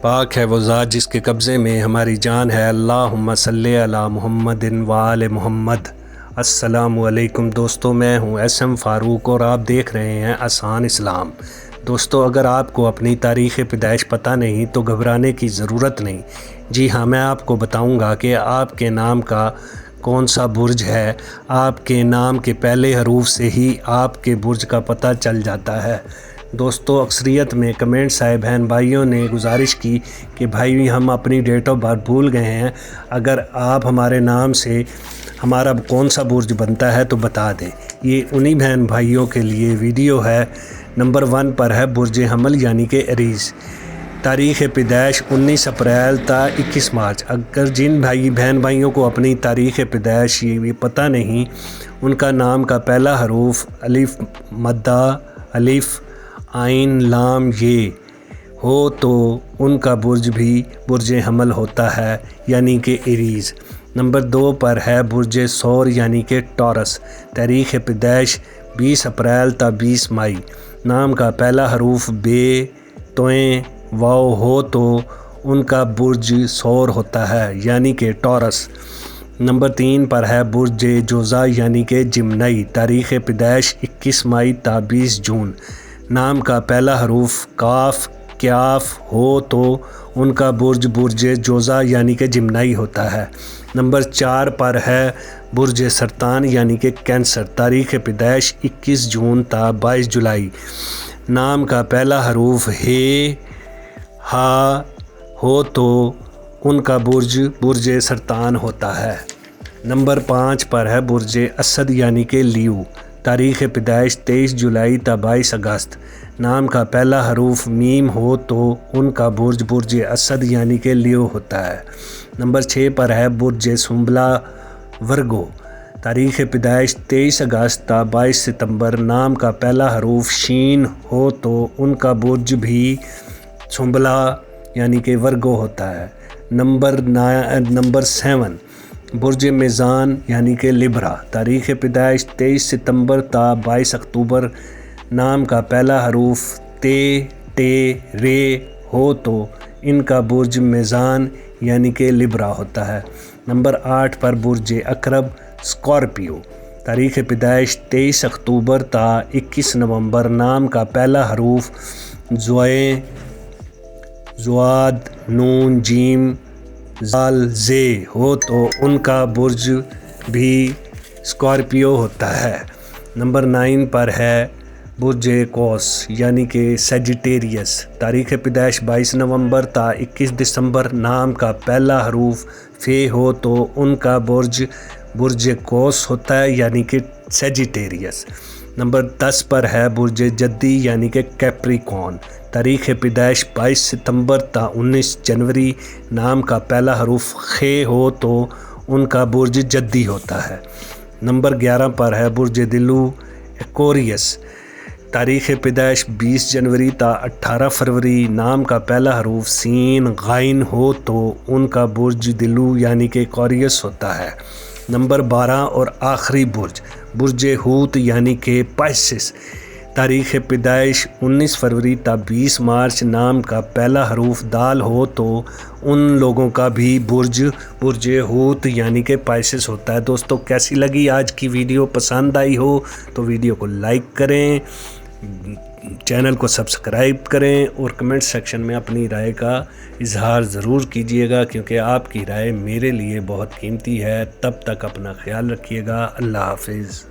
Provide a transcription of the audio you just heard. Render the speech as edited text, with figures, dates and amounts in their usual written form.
پاک ہے وہ ذات جس کے قبضے میں ہماری جان ہے۔ اللہم صلی علی محمد و آل محمد۔ السلام علیکم دوستو، میں ہوں ایس ایم فاروق اور آپ دیکھ رہے ہیں آسان اسلام۔ دوستو، اگر آپ کو اپنی تاریخ پیدائش پتہ نہیں تو گھبرانے کی ضرورت نہیں۔ جی ہاں، میں آپ کو بتاؤں گا کہ آپ کے نام کا کون سا برج ہے۔ آپ کے نام کے پہلے حروف سے ہی آپ کے برج کا پتہ چل جاتا ہے۔ دوستو، اکثریت میں کمنٹس آئے، بہن بھائیوں نے گزارش کی کہ بھائی ہم اپنی ڈیٹ آف برتھ بھول گئے ہیں، اگر آپ ہمارے نام سے ہمارا کون سا برج بنتا ہے تو بتا دیں۔ یہ انہی بہن بھائیوں کے لیے ویڈیو ہے۔ نمبر 1 پر ہے برج حمل یعنی کہ ایریز۔ تاریخ پیدائش 19 اپریل تا 21 مارچ۔ اگر جن بہن بھائیوں کو اپنی تاریخ پیدائش یہ پتہ نہیں، ان کا نام کا پہلا حروف الف مدہ الف عین لام یہ ہو تو ان کا برج بھی برج حمل ہوتا ہے یعنی کہ ایریز۔ نمبر 2 پر ہے برج ثور یعنی کہ ٹورس۔ تاریخ پیدائش 20 اپریل تا 20 مئی۔ نام کا پہلا حروف بے تویں واو ہو تو ان کا برج ثور ہوتا ہے یعنی کہ ٹورس۔ نمبر 3 پر ہے برج جوزا یعنی کہ جمنئی۔ تاریخ پیدائش 21 مئی تا 20 جون۔ نام کا پہلا حروف کاف کیاف ہو تو ان کا برج برج جوزا یعنی کہ جمنئی ہوتا ہے۔ نمبر 4 پر ہے برج سرطان یعنی کہ کینسر۔ تاریخ پیدائش 21 جون تا 22 جولائی۔ نام کا پہلا حروف ہے ہا ہو تو ان کا برج برج سرطان ہوتا ہے۔ نمبر 5 پر ہے برج اسد یعنی کہ لیو۔ تاریخ پیدائش 23 جولائی تا 22 اگست۔ نام کا پہلا حروف میم ہو تو ان کا برج برج اسد یعنی کہ لیو ہوتا ہے۔ نمبر 6 پر ہے برج سنبلا ورگو۔ تاریخ پیدائش 23 اگست تا 22 ستمبر۔ نام کا پہلا حروف شین ہو تو ان کا برج بھی سنبلا یعنی کہ ورگو ہوتا ہے۔ نمبر 7 برج میزان یعنی کہ لبرا۔ تاریخ پیدائش 23 ستمبر تا 22 اکتوبر۔ نام کا پہلا حروف تے ٹے رے ہو تو ان کا برج میزان یعنی کہ لبرا ہوتا ہے۔ نمبر 8 پر برج عقرب اسکارپیو۔ تاریخ پیدائش 23 اکتوبر تا 21 نومبر۔ نام کا پہلا حروف زوئے زواد نون جیم زال زے ہو تو ان کا برج بھی اسکارپیو ہوتا ہے۔ نمبر 9 پر ہے برج قوس یعنی کہ سیجیٹیریس۔ تاریخ پیدائش 22 نومبر تا 21 دسمبر۔ نام کا پہلا حروف فے ہو تو ان کا برج برج قوس ہوتا ہے یعنی کہ سیجیٹیریس۔ نمبر 10 پر ہے برج جدی یعنی کہ کیپریکون۔ تاریخ پیدائش 22 ستمبر تا 19 جنوری۔ نام کا پہلا حروف خے ہو تو ان کا برج جدی ہوتا ہے۔ نمبر 11 پر ہے برج دلو ایکوریس۔ تاریخ پیدائش 20 جنوری تا 18 فروری۔ نام کا پہلا حروف سین غائن ہو تو ان کا برج دلو یعنی کہ ایکوریس ہوتا ہے۔ نمبر 12 اور آخری برج برج حوت یعنی کہ پائسس۔ تاریخ پیدائش 19 فروری تا 20 مارچ۔ نام کا پہلا حروف دال ہو تو ان لوگوں کا بھی برج برج حوت یعنی کہ پائسس ہوتا ہے۔ دوستو، کیسی لگی آج کی ویڈیو؟ پسند آئی ہو تو ویڈیو کو لائک کریں، چینل کو سبسکرائب کریں اور کمنٹ سیکشن میں اپنی رائے کا اظہار ضرور کیجیے گا، کیونکہ آپ کی رائے میرے لیے بہت قیمتی ہے۔ تب تک اپنا خیال رکھیے گا۔ اللہ حافظ۔